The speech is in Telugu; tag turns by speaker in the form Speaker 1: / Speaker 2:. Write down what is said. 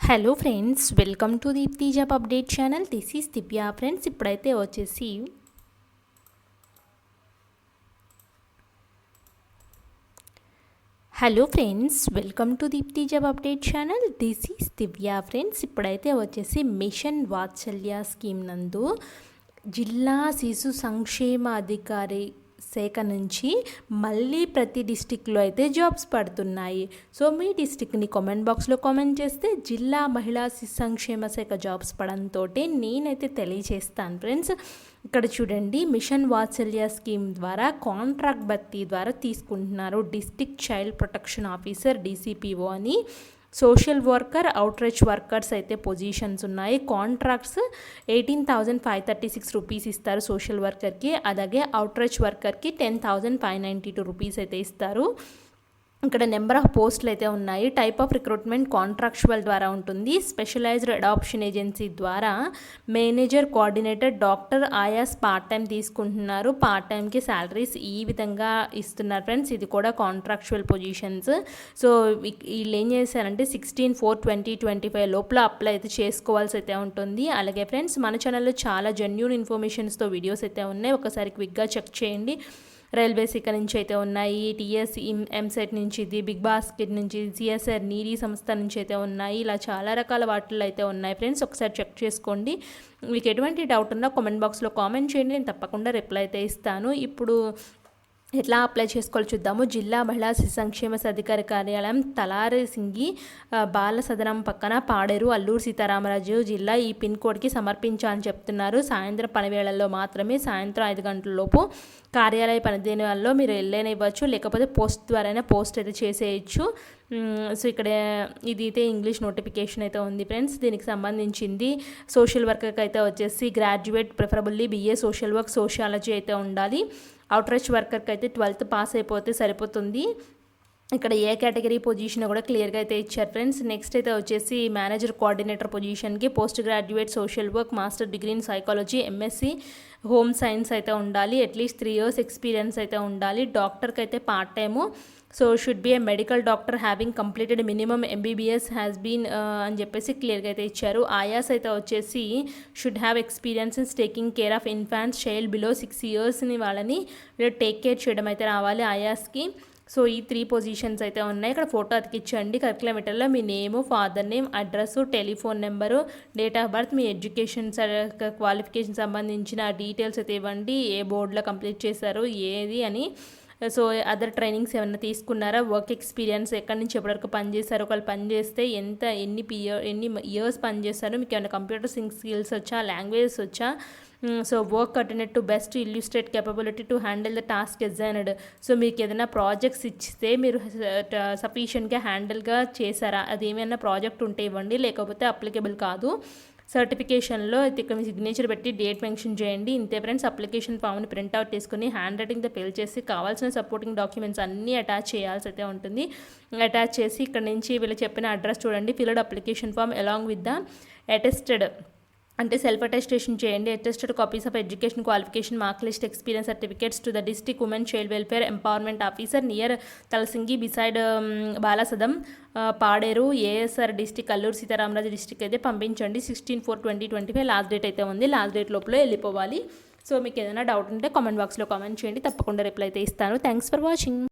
Speaker 1: Hello friends, welcome to Deepthi job update channel. This is Divya. Friends, ఇప్పుడైతే వచ్చేసి hello friends, welcome to Deepthi job update channel. This is Divya. Friends, ఇప్పుడైతే వచ్చేసి మిషన్ వాత్సల్య స్కీమ్ నందు జిల్లా శిశు సంక్షేమ అధికారి శాఖ నుంచి మళ్ళీ ప్రతి డిస్టిక్లో అయితే జాబ్స్ పడుతున్నాయి. సో మీ డిస్టిక్ని కామెంట్ బాక్స్లో కామెంట్ చేస్తే జిల్లా మహిళా శిశు సంక్షేమ శాఖ జాబ్స్ పడంతో నేనైతే తెలియజేస్తాను. ఫ్రెండ్స్, ఇక్కడ చూడండి, మిషన్ వాత్సల్య స్కీమ్ ద్వారా కాంట్రాక్ట్ భర్తీ ద్వారా తీసుకుంటున్నారు. District child protection officer DCPO అని, సోషల్ వర్కర్, అవుట్రీచ్ వర్కర్స్ అయితే పొజిషన్స్ ఉన్నాయి. కాంట్రాక్ట్స్ 18,536 రూపీస్ ఇస్తారు సోషల్ వర్కర్కి. అలాగే అవుట్రీచ్ వర్కర్కి 10,592 రూపీస్ అయితే ఇస్తారు. ఇక్కడ నెంబర్ ఆఫ్ పోస్టులు అయితే ఉన్నాయి. టైప్ ఆఫ్ రిక్రూట్మెంట్ కాంట్రాక్చువల్ ద్వారా ఉంటుంది. స్పెషలైజ్డ్ అడాప్షన్ ఏజెన్సీ ద్వారా మేనేజర్, కోఆర్డినేటర్, డాక్టర్, ఆయాస్ పార్ట్ టైం తీసుకుంటున్నారు. పార్ట్ టైంకి శాలరీస్ ఈ విధంగా ఇస్తున్నారు. ఫ్రెండ్స్, ఇది కూడా కాంట్రాక్చువల్ పొజిషన్స్. సో వీళ్ళు ఏం చేశారంటే 16/4/2025 లోపల అప్లై అయితే చేసుకోవాల్సి అయితే ఉంటుంది. అలాగే ఫ్రెండ్స్, మన ఛానల్లో చాలా జెన్యూన్ ఇన్ఫర్మేషన్స్తో వీడియోస్ అయితే ఉన్నాయి. ఒకసారి క్విక్గా చెక్ చేయండి. రైల్వే శాఖ నుంచి అయితే ఉన్నాయి, TS ఎంసెట్ నుంచి, ఇది బిగ్ బాస్కెట్ నుంచి, CSR నీరీ సంస్థ నుంచి అయితే ఉన్నాయి. ఇలా చాలా రకాల వాటిల్లో అయితే ఉన్నాయి. ఫ్రెండ్స్, ఒకసారి చెక్ చేసుకోండి. మీకు ఎటువంటి డౌట్ ఉన్నా కామెంట్ బాక్స్లో కామెంట్ చేయండి, నేను తప్పకుండా రిప్లై అయితే ఇస్తాను. ఇప్పుడు ఎట్లా అప్లై చేసుకోవాలో చూద్దాము. జిల్లా మహిళా శిశు సంక్షేమ అధికారి కార్యాలయం, తలారిసింగి బాల సదనం పక్కన, పాడేరు, అల్లూరు సీతారామరాజు జిల్లా. ఈ పిన్ కోడ్కి సమర్పించాలని చెప్తున్నారు. సాయంత్రం పని వేళల్లో మాత్రమే, సాయంత్రం 5 గంటల లోపు కార్యాలయ పనిదిన వల్ల మీరు వెళ్ళనివ్వచ్చు, లేకపోతే పోస్ట్ ద్వారానే పోస్ట్ అయితే చేసేయచ్చు. సో ఇక్కడ ఇది అయితే ఇంగ్లీష్ నోటిఫికేషన్ అయితే ఉంది. ఫ్రెండ్స్, దీనికి సంబంధించింది సోషల్ వర్కర్కి అయితే వచ్చేసి graduate, preferably BA social work, sociology అయితే ఉండాలి. అవుట్రీచ్ వర్కర్కి అయితే 12th పాస్ అయిపోతే సరిపోతుంది. ఇక్కడ ఏ కేటగిరీ పొజిషన్ కూడా క్లియర్గా అయితే ఇచ్చారు. ఫ్రెండ్స్, నెక్స్ట్ అయితే వచ్చేసి మేనేజర్, కోఆర్డినేటర్ పొజిషన్కి post graduate social work, master degree in psychology, MSc home science అయితే ఉండాలి. అట్లీస్ట్ 3 years ఎక్స్పీరియన్స్ అయితే ఉండాలి. డాక్టర్కి అయితే part time. So should be a medical doctor having completed minimum MBBS has been అని చెప్పేసి క్లియర్గా అయితే ఇచ్చారు. ఆయాస్ అయితే వచ్చేసి should have experience in taking care of infants child below 6 yearsని వాళ్ళని టేక్ కేర్ చేయడం అయితే రావాలి ఆయాస్కి. సో ఈ 3 పొజిషన్స్ అయితే ఉన్నాయి. ఇక్కడ ఫోటో అతికించండి. కరికులం లెటర్లో మీ name, father name, address, telephone number, date of birth, మీ ఎడ్యుకేషన్ క్వాలిఫికేషన్ సంబంధించిన డీటెయిల్స్ అయితే ఇవ్వండి. ఏ బోర్డులో కంప్లీట్ చేశారు, ఏది అని. సో అదర్ ట్రైనింగ్స్ ఏమైనా తీసుకున్నారా, వర్క్ ఎక్స్పీరియన్స్ ఎక్కడి నుంచి ఎప్పటివరకు పనిచేస్తారు, ఒకళ్ళు పని చేస్తే ఎన్ని ఇయర్స్ పనిచేస్తారు, మీకు ఏమైనా కంప్యూటర్ స్కిల్స్ వచ్చా, లాంగ్వేజెస్ వచ్చా. So work attended to best illustrate capability to handle the task assigned. So మీకు ఏదైనా ప్రాజెక్ట్స్ ఇస్తే మీరు సఫిషియెంట్గా హ్యాండిల్గా చేశారా, అది ఏమైనా ప్రాజెక్ట్ ఉంటే ఇవ్వండి, లేకపోతే అప్లికేబుల్ కాదు. సర్టిఫికేషన్లో అయితే ఇక్కడ మీ సిగ్నేచర్ పెట్టి డేట్ మెన్షన్ చేయండి. ఇంతే ఫ్రెండ్స్, అప్లికేషన్ ఫామ్ని ప్రింట్అవుట్ తీసుకుని హ్యాండ్ రైటింగ్తో ఫిల్ చేసి కావాల్సిన సపోర్టింగ్ డాక్యుమెంట్స్ అన్నీ అటాచ్ చేయాల్సి అయితే ఉంటుంది. అటాచ్ చేసి ఇక్కడ నుంచి వీళ్ళు చెప్పిన అడ్రస్ చూడండి. Filled application form along with the attested అంటే సెల్ఫ్ అటెస్టేషన్ చేయండి. Attested copies of education qualification, mark list, experience certificates to the district women child welfare empowerment officer near Talasingi beside Balasadan, Paderu, ASR district, Alluri Sitaramaraju district అయితే పంపించండి. 16/4/2025 లాస్ట్ డేట్ అయితే ఉంది. లాస్ట్ డేట్ లోపల వెళ్ళిపోవాలి. సో మీకు ఏదైనా డౌట్ ఉంటే కామెంట్ బాక్స్లో కామెంట్ చేయండి, తప్పకుండా రిప్లై అయితే ఇస్తాను. Thanks for watching.